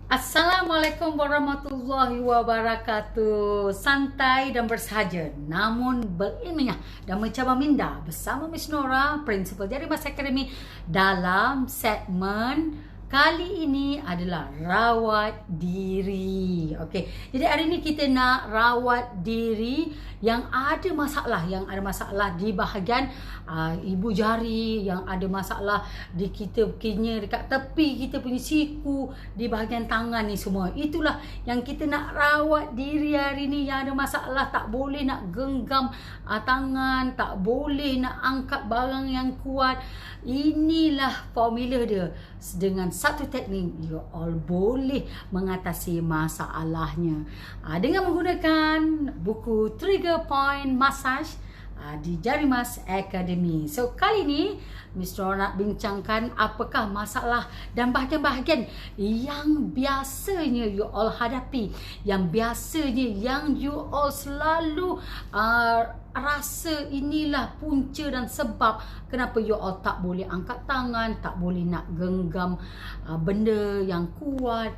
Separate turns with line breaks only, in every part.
Assalamualaikum warahmatullahi wabarakatuh. Santai dan bersahaja namun berilmiah dan mencabar minda bersama Miss Nora, Principal Jari Mas Academy, dalam segmen kali ini adalah rawat diri. Okey, jadi hari ini kita nak rawat diri yang ada masalah di bahagian ibu jari, yang ada masalah di kita punya dekat tepi kita punya siku, di bahagian tangan ni semua. Itulah yang kita nak rawat diri hari ni, yang ada masalah. Tak boleh nak genggam tangan, tak boleh nak angkat barang yang kuat. Inilah formula dia. Dengan satu teknik, you all boleh mengatasi masalahnya dengan menggunakan buku Trigger Point Massage di Jari Mas Academy. So kali ni Miss Nora nak bincangkan apakah masalah dan bahagian-bahagian yang biasanya you all hadapi, yang biasanya yang you all selalu rasa inilah punca dan sebab kenapa you all tak boleh angkat tangan, tak boleh nak genggam benda yang kuat.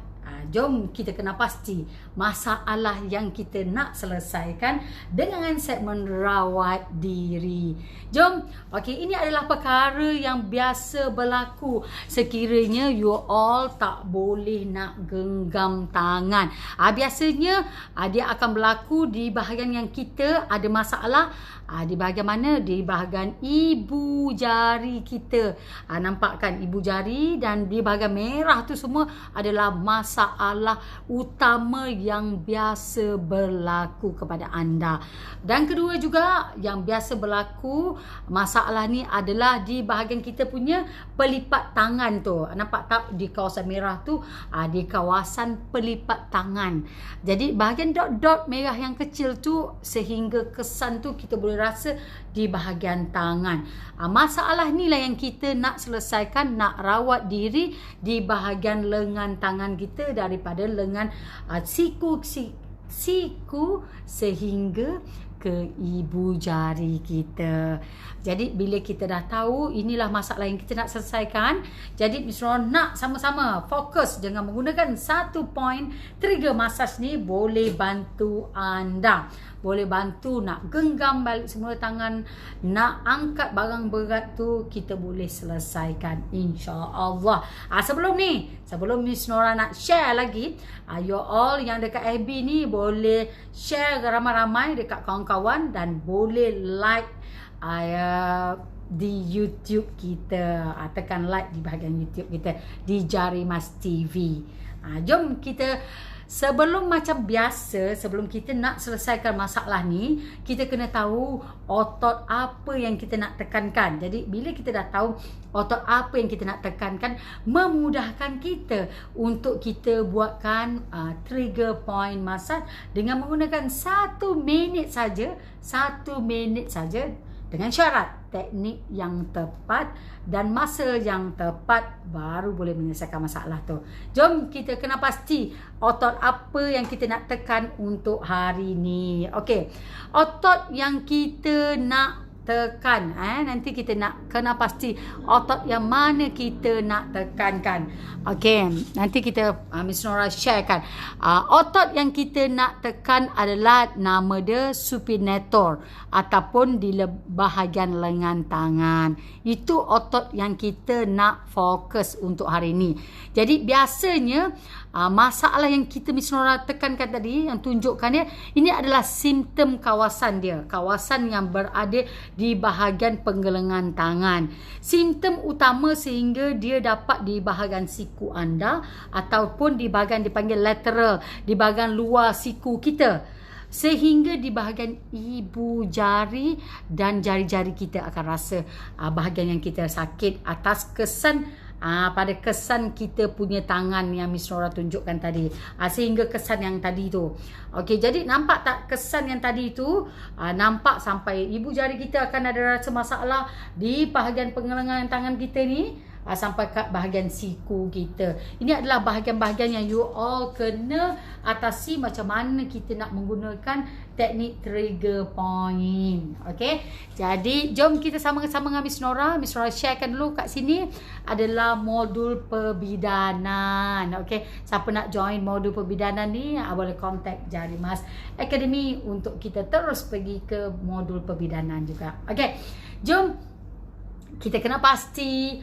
Jom kita kena pasti masalah yang kita nak selesaikan dengan segmen rawat diri. Jom. Okey, ini adalah perkara yang biasa berlaku sekiranya you all tak boleh nak genggam tangan. Biasanya dia akan berlaku di bahagian yang kita ada masalah. Di bahagian mana? Di bahagian ibu jari kita. Nampak kan ibu jari, dan di bahagian merah tu semua adalah masalah utama yang biasa berlaku kepada anda. Dan kedua juga yang biasa berlaku masalah ni adalah di bahagian kita punya pelipat tangan tu. Nampak tak di kawasan merah tu? Di kawasan pelipat tangan. Jadi bahagian dot-dot merah yang kecil tu, sehingga kesan tu kita boleh rasa di bahagian tangan. Masalah ni lah yang kita nak selesaikan, nak rawat diri di bahagian lengan tangan kita, daripada lengan siku sehingga ke ibu jari kita. Jadi bila kita dah tahu inilah masalah yang kita nak selesaikan, jadi Miss Nora nak sama-sama fokus dengan menggunakan satu point trigger massage ni, boleh bantu anda. Boleh bantu nak genggam balik semula tangan, nak angkat barang berat tu kita boleh selesaikan, insya-Allah. Sebelum Miss Nora nak share lagi, you all yang dekat FB ni boleh share ramai-ramai dekat kawan-kawan, dan boleh like di YouTube kita. Tekan like di bahagian YouTube kita di Jari Mas TV. Jom kita, sebelum macam biasa, sebelum kita nak selesaikan masalah ni, kita kena tahu otot apa yang kita nak tekankan. Jadi bila kita dah tahu otot apa yang kita nak tekankan, memudahkan kita untuk kita buatkan trigger point massage dengan menggunakan 1 minit saja. 1 minit saja, dengan syarat teknik yang tepat dan masa yang tepat, baru boleh menyelesaikan masalah tu. Jom kita kena pasti otot apa yang kita nak tekan untuk hari ni. Okey, otot yang kita nak tekan, nanti kita nak kena pasti otot yang mana kita nak tekankan. Okey, nanti kita Miss Nora sharekan. Otot yang kita nak tekan adalah nama dia supinator, ataupun di bahagian lengan tangan. Itu otot yang kita nak fokus untuk hari ni. Jadi biasanya masalah yang kita Miss Nora tekankan tadi, yang tunjukkan dia, ini adalah simptom kawasan dia, kawasan yang berada di bahagian penggelengan tangan. Simptom utama sehingga dia dapat di bahagian siku anda, ataupun di bahagian dipanggil lateral, di bahagian luar siku kita, sehingga di bahagian ibu jari dan jari-jari kita akan rasa bahagian yang kita sakit atas kesan pada kesan kita punya tangan yang Miss Nora tunjukkan tadi, sehingga kesan yang tadi tu. Okey, jadi nampak tak kesan yang tadi tu? Nampak sampai ibu jari kita akan ada rasa masalah di bahagian penggelengan tangan kita ni. sampai ke bahagian siku kita. Ini adalah bahagian-bahagian yang you all kena atasi macam mana kita nak menggunakan teknik trigger point. Okay, jadi jom kita sama-sama dengan Miss Nora. Miss Nora sharekan dulu kat sini adalah modul perbidanan. Okay, siapa nak join modul perbidanan ni boleh contact Jarimas Academy untuk kita terus pergi ke modul perbidanan juga. Okay, jom kita kena pasti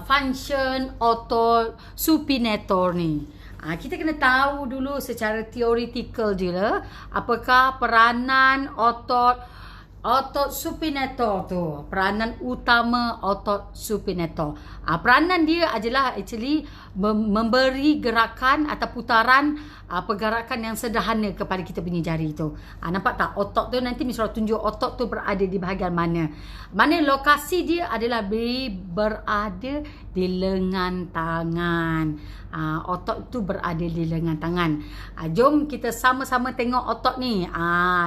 function auto supinator ni. Kita kena tahu dulu secara theoretical je lah apakah peranan otot supinator tu, peranan utama otot supinator. Peranan dia adalah actually memberi gerakan atau putaran pergerakan yang sederhana kepada kita punya jari tu. Nampak tak otot tu, nanti Miss Nora tunjuk otot tu berada di bahagian mana. Mana lokasi dia adalah berada di lengan tangan. Otot tu berada di lengan tangan. Jom kita sama-sama tengok otot ni.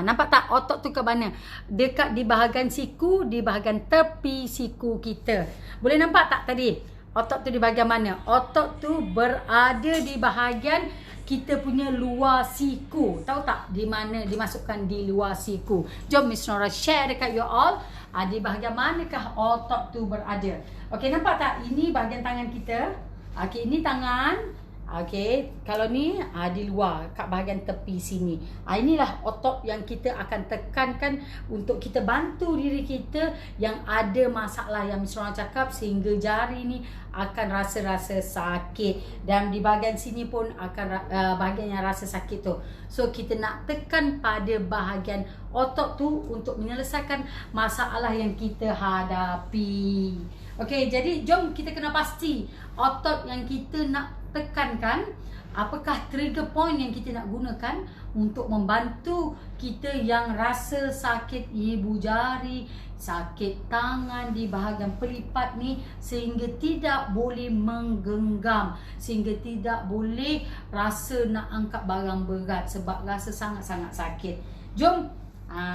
Nampak tak otot tu ke mana? Dekat di bahagian siku, di bahagian tepi siku kita. Boleh nampak tak tadi? Otot tu di bahagian mana? Otot tu berada di bahagian kita punya luar siku. Tahu tak di mana dimasukkan di luar siku? Jom Miss Nora share dekat you all. Di bahagian manakah otot tu berada? Okey, nampak tak? Ini bahagian tangan kita. Okey, ini tangan. Okey, kalau ni di luar kat bahagian tepi sini. Inilah otot yang kita akan tekankan untuk kita bantu diri kita yang ada masalah yang Miss Nora cakap sehingga jari ni akan rasa-rasa sakit, dan di bahagian sini pun akan bahagian yang rasa sakit tu. So kita nak tekan pada bahagian otot tu untuk menyelesaikan masalah yang kita hadapi. Okey, jadi jom kita kena pasti otot yang kita nak tekankan, apakah trigger point yang kita nak gunakan untuk membantu kita yang rasa sakit ibu jari, sakit tangan di bahagian pelipat ni, sehingga tidak boleh menggenggam, sehingga tidak boleh rasa nak angkat barang berat sebab rasa sangat-sangat sakit. Jom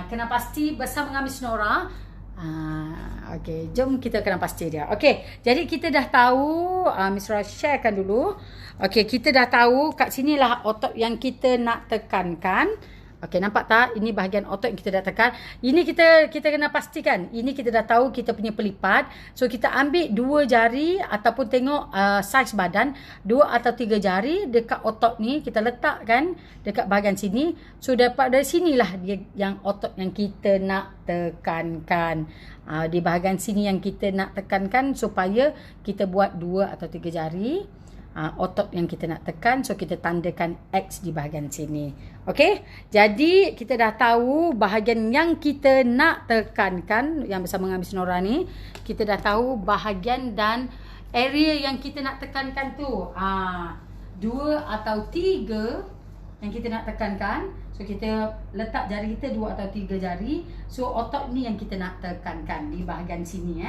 kena pasti bersama dengan Miss Nora. Okey, jom kita kena pasti dia. Okey, jadi kita dah tahu, Miss Nora sharekan dulu. Okey, kita dah tahu kat sinilah otot yang kita nak tekankan. Okey, nampak tak? Ini bahagian otot yang kita dah tekan. Ini kita kena pastikan. Ini kita dah tahu kita punya pelipat. So kita ambil 2 jari ataupun tengok saiz badan, 2 atau 3 jari dekat otot ni kita letakkan dekat bahagian sini. So daripada sinilah dia yang otot yang kita nak tekankan. Di bahagian sini yang kita nak tekankan supaya kita buat 2 atau 3 jari. Otot yang kita nak tekan, so kita tandakan X di bahagian sini. Okey, jadi kita dah tahu bahagian yang kita nak tekankan yang bersama dengan Miss Nora ni. Kita dah tahu bahagian dan area yang kita nak tekankan tu. 2 atau 3 yang kita nak tekankan. So kita letak jari kita 2 atau 3 jari. So otot ni yang kita nak tekankan di bahagian sini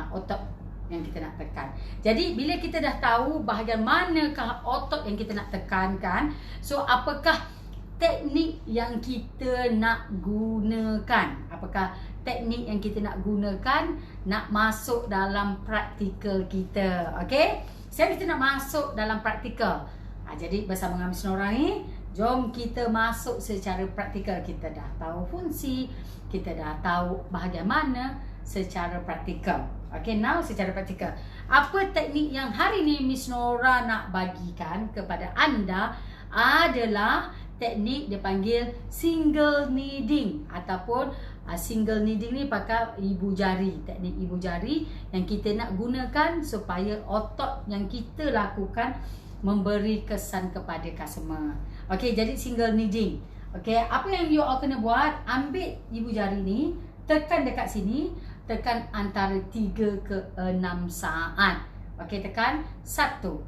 otot yang kita nak tekan. Jadi bila kita dah tahu bahagian manakah otot yang kita nak tekankan, so apakah teknik yang kita nak gunakan? Apakah teknik yang kita nak gunakan nak masuk dalam praktikal kita? Okey, sekarang kita nak masuk dalam praktikal. Jadi bersama dengan Miss Nora ni, jom kita masuk secara praktikal. Kita dah tahu fungsi, kita dah tahu bahagian mana secara praktikal. Okey, now secara praktikal. Apa teknik yang hari ni Miss Nora nak bagikan kepada anda adalah teknik dia panggil single kneading ataupun single kneading ni pakai ibu jari. Teknik ibu jari yang kita nak gunakan supaya otot yang kita lakukan memberi kesan kepada customer. Okey, jadi single kneading. Okey, apa yang you all kena buat, ambil ibu jari ni, tekan dekat sini, tekan antara 3 ke 6 saat. Okey, tekan 1,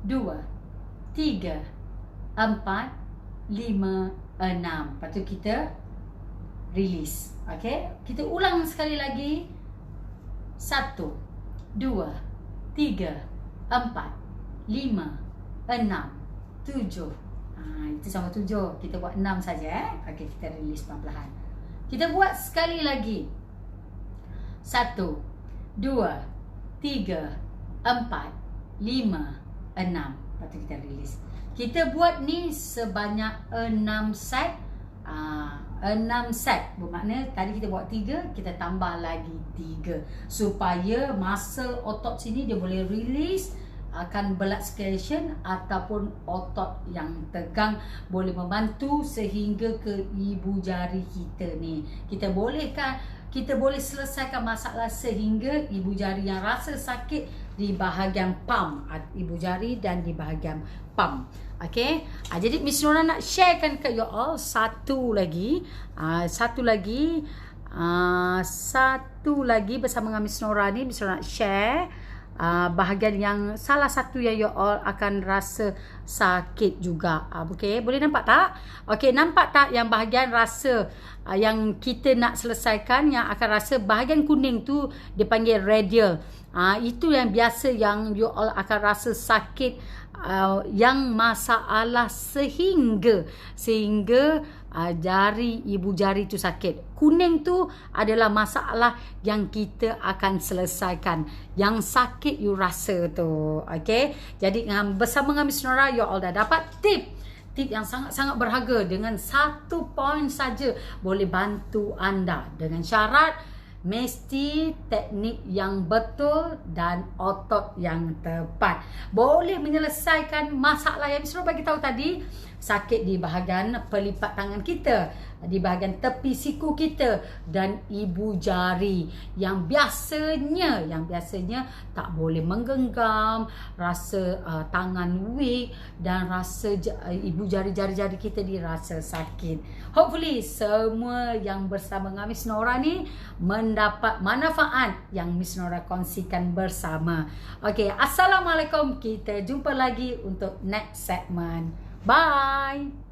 2, 3, 4, 5, 6. Lepas tu kita release. Okey, kita ulang sekali lagi. 1, 2, 3, 4, 5, 6, 7. Itu sama 7. Kita buat 6 saja. Okey, kita release perlahan-lahan. Kita buat sekali lagi. 1, 2, 3, 4, 4, 5, 6. Lepas tu kita release. Kita buat ni sebanyak 6 set. 6 set. Bermakna tadi kita buat 3, kita tambah lagi 3. Supaya muscle otot sini dia boleh release, akan blood circulation ataupun otot yang tegang boleh membantu sehingga ke ibu jari kita ni. Kita boleh selesaikan masalah sehingga ibu jari yang rasa sakit di bahagian palm, ibu jari dan di bahagian palm. Okay, jadi Miss Nora nak sharekan ke you all satu lagi bersama dengan Miss Nora ni. Miss Nora nak share bahagian yang salah satu yang you all akan rasa sakit juga. Okay, boleh nampak tak? Okay, nampak tak yang bahagian rasa yang kita nak selesaikan, yang akan rasa bahagian kuning tu dipanggil radial. Itu yang biasa yang you all akan rasa sakit, yang masalah sehingga ibu jari tu sakit. Kuning tu adalah masalah yang kita akan selesaikan, yang sakit you rasa tu. Okay, jadi bersama dengan Miss Nora you all dah dapat tip yang sangat-sangat berharga. Dengan 1 poin saja boleh bantu anda, dengan syarat mesti teknik yang betul dan otot yang tepat. Boleh menyelesaikan masalah yang Miss Nora bagi tahu tadi. Sakit di bahagian pelipat tangan kita, di bahagian tepi siku kita dan ibu jari yang biasanya tak boleh menggenggam, rasa tangan weak dan rasa ibu jari-jari kita dirasa sakit. Hopefully semua yang bersama dengan Miss Nora ni mendapat manfaat yang Miss Nora kongsikan bersama. Okay, Assalamualaikum. Kita jumpa lagi untuk next segment. Bye.